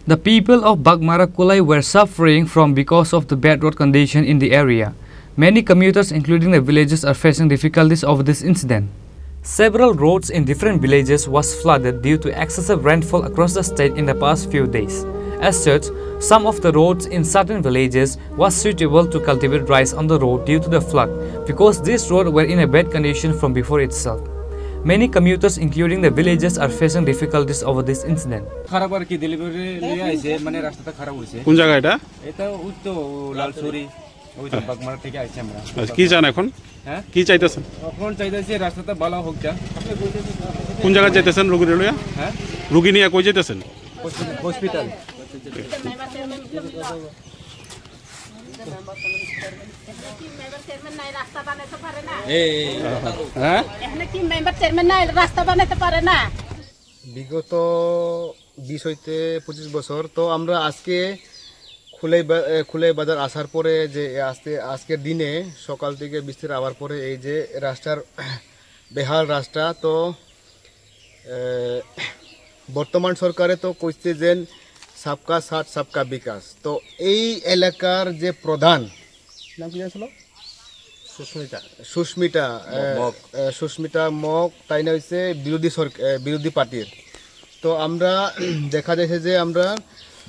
The people of Bagmara Kulai were suffering from because of the bad road condition in the area. Many commuters, including the villagers, are facing difficulties over this incident. Several roads in different villages was flooded due to excessive rainfall across the state in the past few days. As such, some of the roads in certain villages was suitable to cultivate rice on the road due to the flood because these roads were in a bad condition from before itself. Many commuters, including the villagers, are facing difficulties over this incident. কোন জায়গা এটা? এটা উত্তো লালসুরি ওই তো বাগমারা থেকে আইছি আমরা। কি চান এখন? হ্যাঁ কি চাইতেছেন? এখন চাইতেছি রাস্তাটা ভালো হোক যা। কোন জায়গায় যাইতেছেন রোগী লইয়া? হ্যাঁ রোগী নিয়ে কই যাইতেছেন? হসপিটাল। বিগত 20 হইতে 25 বছর তো আমরা আজকে খুলাই বাজার আসার পরে যে আজকের দিনে সকাল থেকে বৃষ্টির আবার পরে এই যে রাস্তার বেহাল রাস্তা তো বর্তমান সরকারে তো কইছে যে সবকা সাথ সবকা বিকাশ তো এই এলাকার যে প্রধান নাম কি ছিল সুস্মিতা মগ তাই না হচ্ছে বিরোধী পার্টির তো আমরা দেখা যাচ্ছে যে আমরা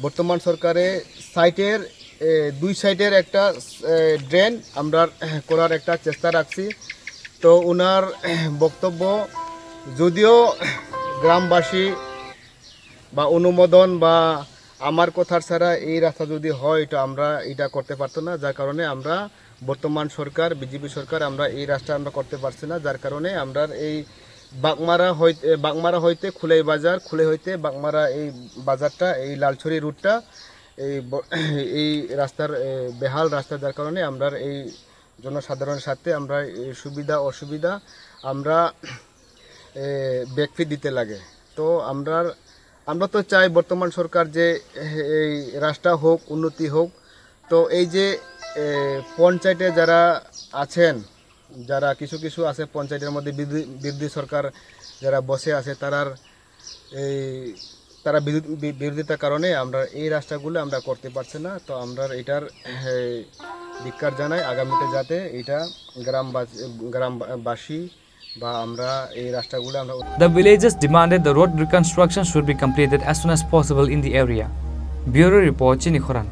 বর্তমান সরকারে সাইটের দুই সাইডের একটা ড্রেন আমরা করার একটা চেষ্টা রাখছি তো ওনার বক্তব্য যদিও গ্রামবাসী বা অনুমোদন বা আমার কথার ছাড়া এই রাস্তা যদি হয় তো আমরা এটা করতে পারতো না যার কারণে আমরা বর্তমান সরকার বিজেপি সরকার আমরা এই রাস্তা আমরা করতে পারছি না যার কারণে আমরা এই বাগমারা হইতে খুলাই বাজার খুলে হইতে বাগমারা এই বাজারটা এই লালছড়ি রুটটা এই রাস্তার বেহাল রাস্তা যার কারণে আমরা এই জনসাধারণের সাথে আমরা এই সুবিধা অসুবিধা আমরা ব্যাকফি দিতে লাগে তো আমরা তো চাই বর্তমান সরকার যে এই রাস্তা হোক উন্নতি হোক তো এই যে পঞ্চায়েতে যারা আছেন যারা কিছু আছে পঞ্চায়েতের মধ্যে বিরোধী সরকার যারা বসে আছে তারা বিরোধিতার কারণে আমরা এই রাস্তাগুলো আমরা করতে পারছি না তো আমরা এটার ধিক্কার জানাই আগামীতে যাতে এটা গ্রামবাসী বা আমরা এই রাস্তাগুলো আমরা The villagers demanded the road reconstruction should be completed as soon as possible in the area. Bureau Report, Chini Khoran.